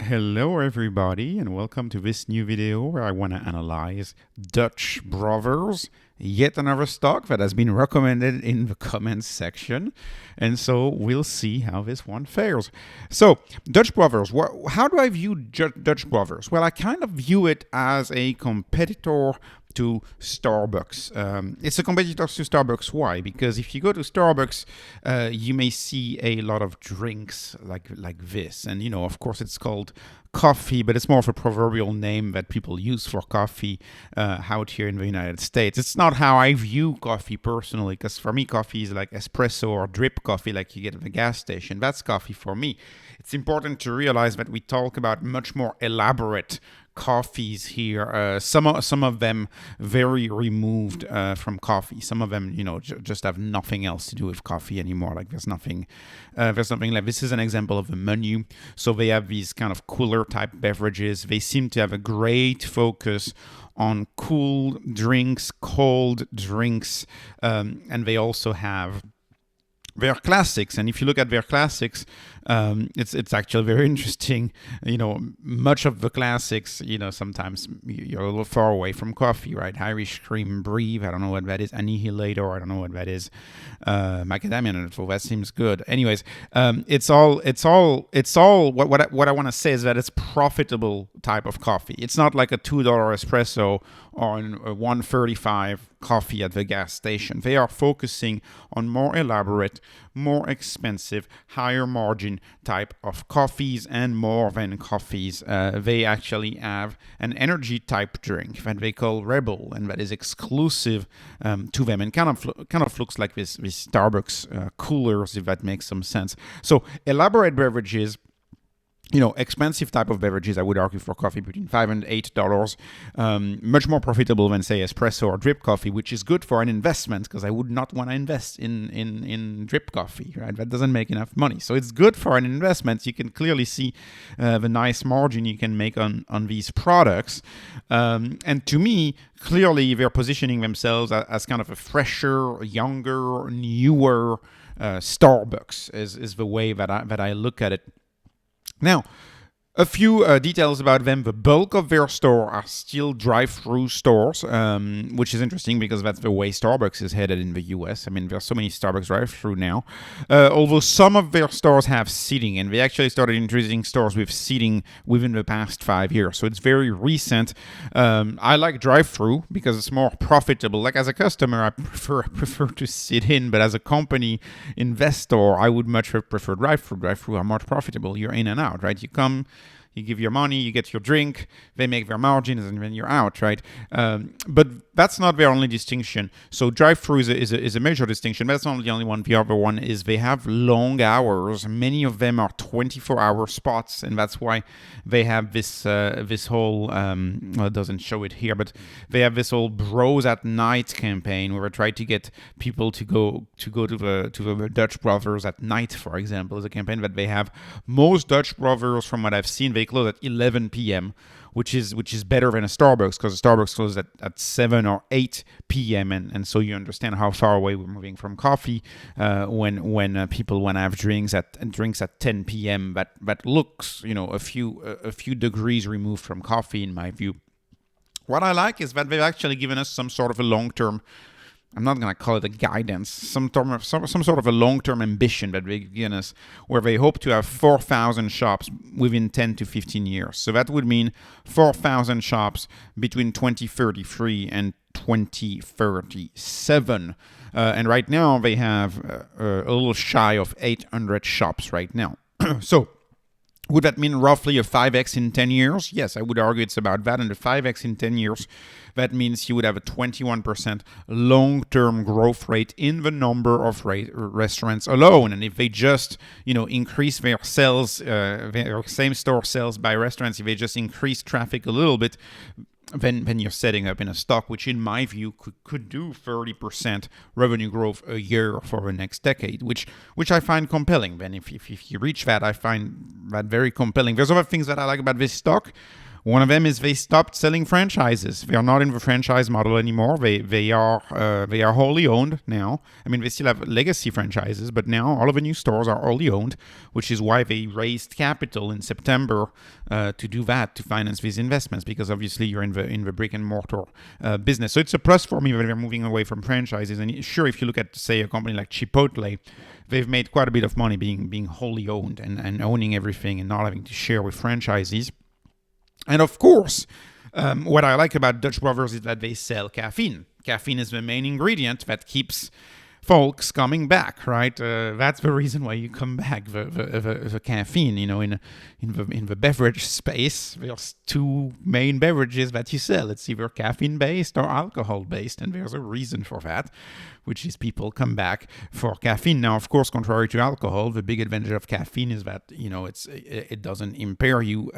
Hello everybody and welcome to this new video where I want to analyze Dutch Brothers, yet another stock that has been recommended in the comments section. And so we'll see how this one fares. So Dutch Brothers, how do I view Dutch Brothers? Well, I kind of view it as a competitor to Starbucks. It's a competitor to Starbucks. Why? Because if you go to Starbucks, you may see a lot of drinks like this, and of course, it's called coffee, but it's more of a proverbial name that people use for coffee out here in the United States. It's not how I view coffee personally, because for me, coffee is like espresso or drip coffee, like you get at the gas station. That's coffee for me. It's important to realize that we talk about much more elaborate coffees here. Some of them very removed from coffee. Some of them, just have nothing else to do with coffee anymore. Like there's nothing left. This is an example of the menu. So they have these kind of cooler type beverages. They seem to have a great focus on cool drinks, cold drinks, and they also have their classics. And if you look at their classics, it's actually very interesting. Much of the classics, sometimes you're a little far away from coffee, right? Irish Cream Breathe, I don't know what that is. Annihilator, I don't know what that is. Macadamia Nut, well, that seems good. Anyways, it's all. What I want to say is that it's profitable type of coffee. It's not like a $2 espresso or a $1.35 coffee at the gas station. They are focusing on more elaborate, more expensive, higher margin type of coffees, and more than coffees. They actually have an energy type drink that they call Rebel, and that is exclusive to them, and kind of looks like this Starbucks coolers, if that makes some sense. So elaborate beverages, expensive type of beverages, I would argue, for coffee between $5 and $8, much more profitable than, say, espresso or drip coffee, which is good for an investment, because I would not want to invest in drip coffee, right? That doesn't make enough money. So it's good for an investment. You can clearly see the nice margin you can make on these products. And to me, clearly, they're positioning themselves as kind of a fresher, younger, newer Starbucks is the way that I look at it. Now, a few details about them. The bulk of their store are still drive-through stores, which is interesting because that's the way Starbucks is headed in the US. I mean, there's so many Starbucks drive-through now. Although some of their stores have seating, and they actually started introducing stores with seating within the past 5 years. So it's very recent. I like drive-through because it's more profitable. Like as a customer, I prefer to sit in, but as a company investor, I would much prefer drive-through. Drive-through are more profitable. You're in and out, right? You come, you give your money, you get your drink, they make their margins, and then you're out, right? But that's not their only distinction. So drive-through is a major distinction, but that's not the only one. The other one is they have long hours. Many of them are 24-hour spots, and that's why they have this whole, well, it doesn't show it here, but they have this whole Bros at Night campaign where they try to get people to go to the Dutch Brothers at night, for example, is a campaign that they have. Most Dutch Brothers, from what I've seen, they close at 11 p.m., which is better than a Starbucks, because a Starbucks closes at 7 or 8 p.m. And so you understand how far away we're moving from coffee when people want to have drinks at 10 p.m. That looks a few degrees removed from coffee, in my view. What I like is that they've actually given us some sort of a long-term, I'm not going to call it a guidance, some sort of a long-term ambition that they've given us, where they hope to have 4,000 shops within 10 to 15 years. So that would mean 4,000 shops between 2033 and 2037. And right now they have a little shy of 800 shops right now. So would that mean roughly a 5x in 10 years? Yes, I would argue it's about that. And a 5x in 10 years, that means you would have a 21% long-term growth rate in the number of restaurants alone. And if they just, increase their sales, their same-store sales by restaurants, if they just increase traffic a little bit, then you're setting up in a stock which, in my view, could do 30% revenue growth a year for the next decade, which I find compelling. Then if you reach that, I find that very compelling. There's other things that I like about this stock. One of them is they stopped selling franchises. They are not in the franchise model anymore. They are wholly owned now. I mean, they still have legacy franchises, but now all of the new stores are wholly owned, which is why they raised capital in September to do that, to finance these investments, because obviously you're in the brick and mortar business. So it's a plus for me that they're moving away from franchises. And sure, if you look at, say, a company like Chipotle, they've made quite a bit of money being wholly owned and owning everything and not having to share with franchisees. And of course, what I like about Dutch Brothers is that they sell caffeine. Caffeine is the main ingredient that keeps folks coming back, right? That's the reason why you come back. The caffeine, in the beverage space, there's two main beverages that you sell. It's either caffeine based or alcohol based, and there's a reason for that, which is people come back for caffeine. Now, of course, contrary to alcohol, the big advantage of caffeine is that it doesn't impair you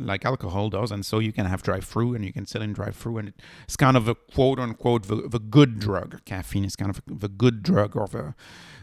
like alcohol does, and so you can have drive-through and you can sell in drive-through, and it's kind of a quote unquote the good drug. Caffeine is kind of the good drug, or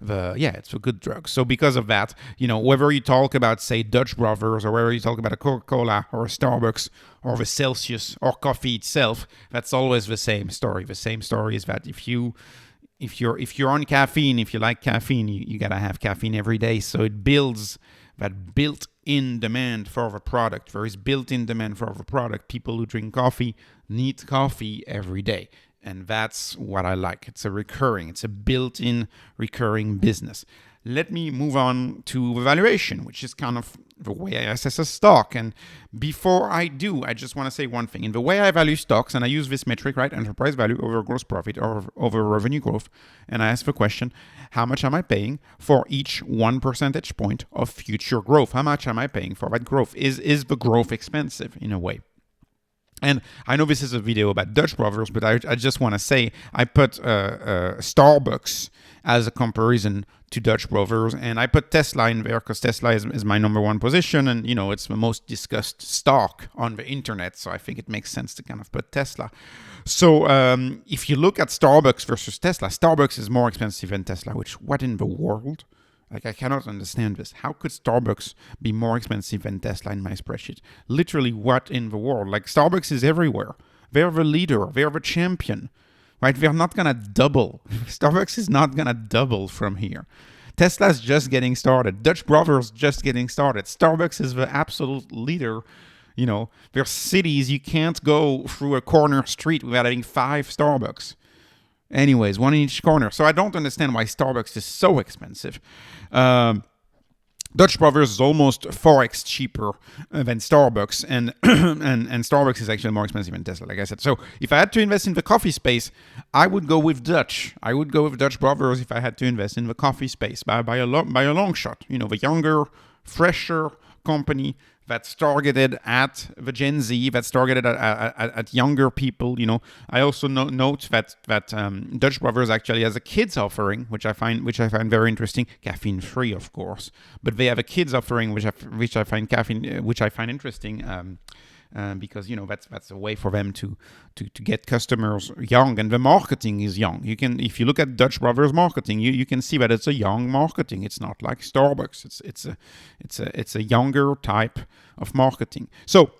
it's a good drug. So because of that, whether you talk about, say, Dutch Brothers, or whether you talk about a Coca-Cola or a Starbucks or the Celsius or coffee itself, that's always the same story. The same story is that if you're on caffeine, if you like caffeine, you gotta have caffeine every day. So it builds that built-in demand for the product. There is built-in demand for the product. People who drink coffee need coffee every day. And that's what I like. It's a built-in recurring business. Let me move on to valuation, which is kind of the way I assess a stock. And before I do, I just want to say one thing. In the way I value stocks, and I use this metric, right? Enterprise value over gross profit or over revenue growth. And I ask the question, how much am I paying for each 1 percentage point of future growth? How much am I paying for that growth? Is the growth expensive in a way? And I know this is a video about Dutch Brothers, but I just want to say I put Starbucks as a comparison to Dutch Brothers, and I put Tesla in there because Tesla is my number one position, and it's the most discussed stock on the internet, so I think it makes sense to kind of put Tesla. So if you look at Starbucks versus Tesla, Starbucks is more expensive than Tesla, which, what in the world? Like, I cannot understand this. How could Starbucks be more expensive than Tesla in my spreadsheet? Literally, what in the world? Like, Starbucks is everywhere. They're the leader. They're the champion, right? They're not going to double. Starbucks is not going to double from here. Tesla's just getting started. Dutch Brothers just getting started. Starbucks is the absolute leader. There's cities you can't go through a corner street without having 5 Starbucks. Anyways, one in each corner. So I don't understand why Starbucks is so expensive. Dutch Brothers is almost 4x cheaper than Starbucks, and and Starbucks is actually more expensive than Tesla, like I said. So if I had to invest in the coffee space, I would go with Dutch. I would go with Dutch Brothers if I had to invest in the coffee space by a long shot. The younger, fresher company that's targeted at the Gen Z, that's targeted at younger people. I also note that Dutch Brothers actually has a kids offering, which I find very interesting. Caffeine free, of course, but they have a kids offering, which I find interesting. Because that's a way for them to get customers young, and the marketing is young. If you look at Dutch Brothers marketing, you can see that it's a young marketing. It's not like Starbucks. It's a younger type of marketing. So,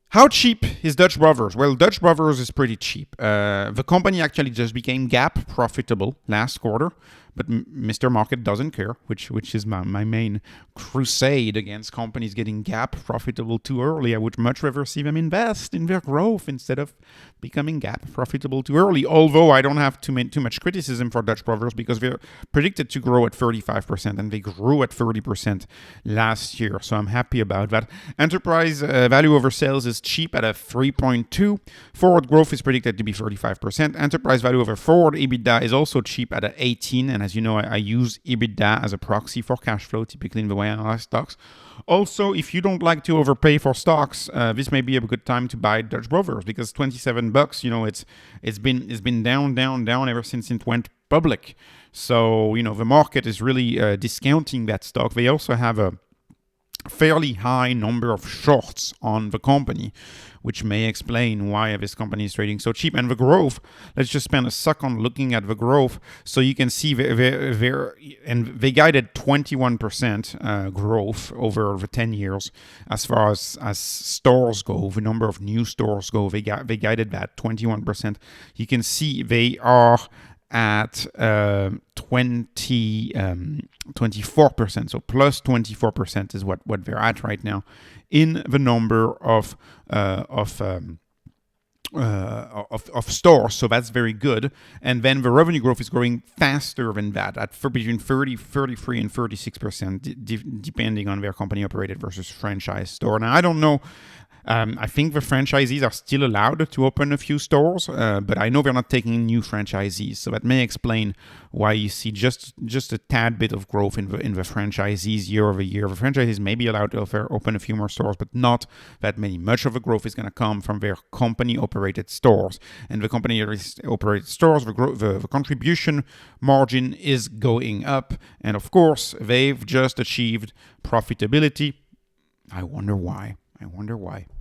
how cheap is Dutch Brothers? Well, Dutch Brothers is pretty cheap. The company actually just became GAAP profitable last quarter, but Mr. Market doesn't care, which is my main crusade against companies getting GAAP profitable too early. I would much rather see them invest in their growth instead of becoming GAAP profitable too early. Although I don't have too much criticism for Dutch Brothers, because they're predicted to grow at 35%, and they grew at 30% last year. So I'm happy about that. Enterprise value over sales is cheap at a 3.2. Forward growth is predicted to be 35%. Enterprise value over forward EBITDA is also cheap at a 18. And as you know, I use EBITDA as a proxy for cash flow, typically in the way I analyze stocks. Also, if you don't like to overpay for stocks, this may be a good time to buy Dutch Brothers, because $27, it's been down ever since it went public. So the market is really discounting that stock. They also have a fairly high number of shorts on the company, which may explain why this company is trading so cheap. And the growth, let's just spend a second looking at the growth. So you can see they guided 21% growth over the 10 years as far as stores go, the number of new stores go. They guided that 21%. You can see they are at 24%. So plus 24% is what they're at right now in the number of stores. So that's very good. And then the revenue growth is growing faster than that, at between 33 and 36%, depending on their company operated versus franchise store. Now, I don't know. I think the franchisees are still allowed to open a few stores, but I know they're not taking in new franchisees. So that may explain why you see just a tad bit of growth in the franchisees year over year. The franchisees may be allowed to open a few more stores, but not that many. Much of the growth is going to come from their company-operated stores. And the company-operated stores, the contribution margin is going up. And of course, they've just achieved profitability. I wonder why.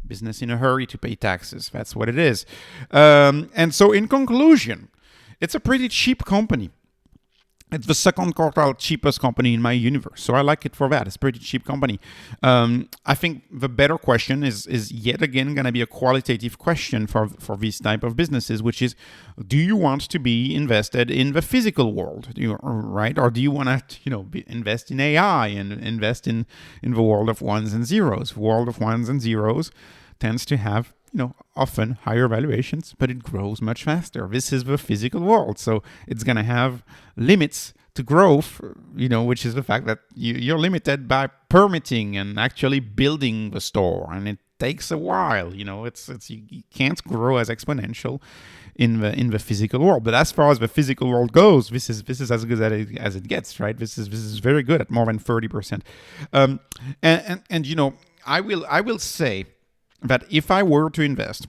Business in a hurry to pay taxes. That's what it is. And so in conclusion, it's a pretty cheap company. It's the second quartile cheapest company in my universe. So I like it for that. It's a pretty cheap company. I think the better question is yet again going to be a qualitative question for these type of businesses, which is, do you want to be invested in the physical world, right? Or do you want to, invest in AI and invest in the world of ones and zeros? The world of ones and zeros tends to have often higher valuations, but it grows much faster. This is the physical world. So it's going to have limits to growth, which is the fact that you're limited by permitting and actually building the store. And it takes a while, you can't grow as exponential in the physical world. But as far as the physical world goes, this is as good as it gets, right? This is very good at more than 30%. I will say that if I were to invest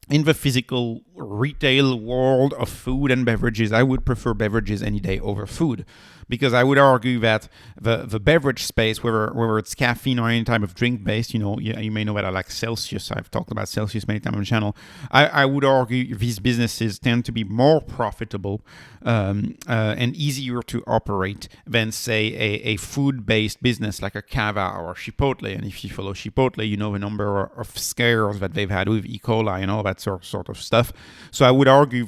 in the physical retail world of food and beverages, I would prefer beverages any day over food, because I would argue that the beverage space, whether it's caffeine or any type of drink based, you may know that I like Celsius. I've talked about Celsius many times on the channel. I would argue these businesses tend to be more profitable and easier to operate than, say, a food-based business like a Cava or a Chipotle. And if you follow Chipotle, you know the number of scares that they've had with E. coli and all that sort of stuff. So I would argue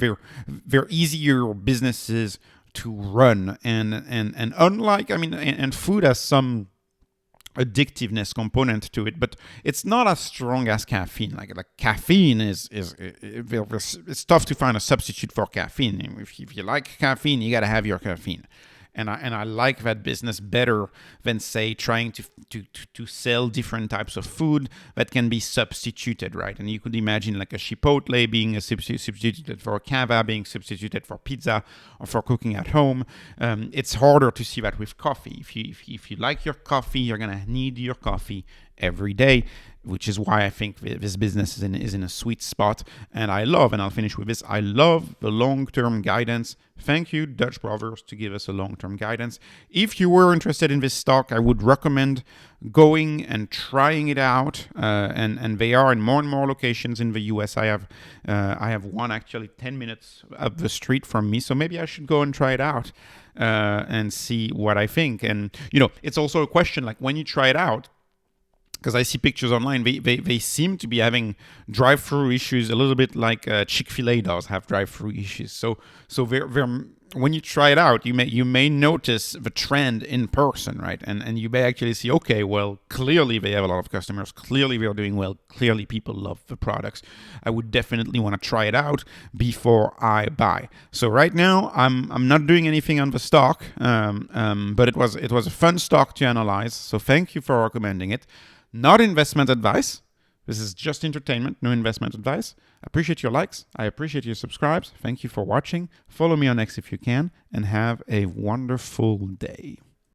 they're easier businesses to run, and unlike, and food has some addictiveness component to it, but it's not as strong as caffeine. Like caffeine it's tough to find a substitute for caffeine. If you like caffeine, you got to have your caffeine. And I like that business better than, say, trying to sell different types of food that can be substituted, right? And you could imagine like a Chipotle being substituted for a Cava, being substituted for pizza or for cooking at home. It's harder to see that with coffee. If you like your coffee, you're gonna need your coffee every day, which is why I think this business is in a sweet spot. And I'll finish with this, I love the long-term guidance. Thank you, Dutch Brothers, to give us a long-term guidance. If you were interested in this stock, I would recommend going and trying it out. And they are in more and more locations in the US. I have one actually 10 minutes up the street from me, so maybe I should go and try it out and see what I think. And it's also a question, like, when you try it out, because I see pictures online, they seem to be having drive-through issues a little bit like Chick-fil-A does have drive-through issues. So when you try it out, you may notice the trend in person, right? And you may actually see, okay, well, clearly they have a lot of customers. Clearly they're doing well. Clearly people love the products. I would definitely want to try it out before I buy. So right now, I'm not doing anything on the stock, but it was a fun stock to analyze. So thank you for recommending it. Not investment advice. This is just entertainment, no investment advice. I appreciate your likes. I appreciate your subscribes. Thank you for watching. Follow me on X if you can, and have a wonderful day.